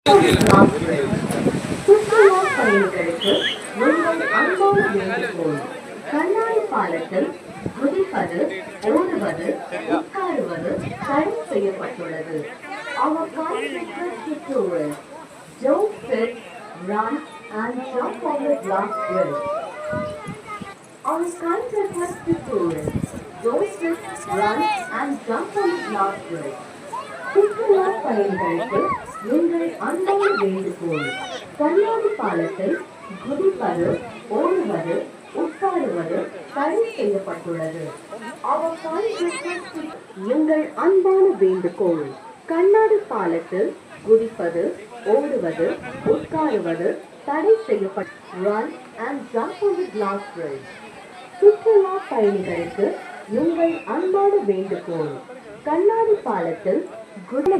சுற்றுலா பயணிகளுக்கு உங்கள் அன்பான வேண்டுகோள். கண்ணாடி பாலத்தில் குதிப்பது, ஓடுவது, உட்காருவது தடை செய்யப்பட்டுள்ளது. Our kind request to tourists: don't sit, run and jump on the glass bridge. Our kind request to tourists: don't sit, run and jump on the glass bridge. சுற்றுலா பயணிகளுக்கு எங்கள் அன்பான வேண்டுகோள். கண்ணாடி பாலத்தில் குதிப்பது, ஓடுவது, உட்காருவது தடை செய்யப்பட்டுள்ளது. எங்கள் அன்பான வேண்டுகோள். கண்ணாடி பாலத்தில் குதிப்பது, ஓடுவது, உட்காருவது தடை செய்யப்பட்டு run and jump on the glass bridge. சுற்றுலா பயணிகளுக்கு எங்கள் அன்பான வேண்டுகோள். கண்ணாடி பாலத்தில்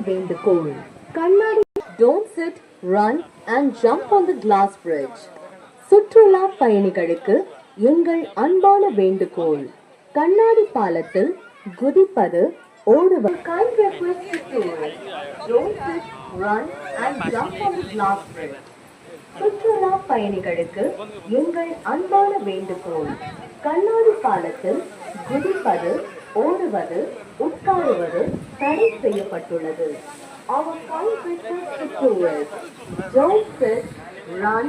வேண்டுகோள். கண்ணாடி don't sit, run and jump on the glass bridge. சுற்றுலா பயணிகளுக்கு எங்கள் அன்பான வேண்டுகோள். கண்ணாடி பாலத்தில் குதிப்பது, ஓடுவது kind request to tourists: don't sit, run and jump on the glass bridge. சுற்றுலா பயணிகளுக்கு எங்கள் அன்பான வேண்டுகோள். கண்ணாடி பாலத்தில் குதிப்பது, ஓடுவது, உட்காருவது தடை செய்யப்பட்டுள்ளது. Our kind request to tourists: don't sit, run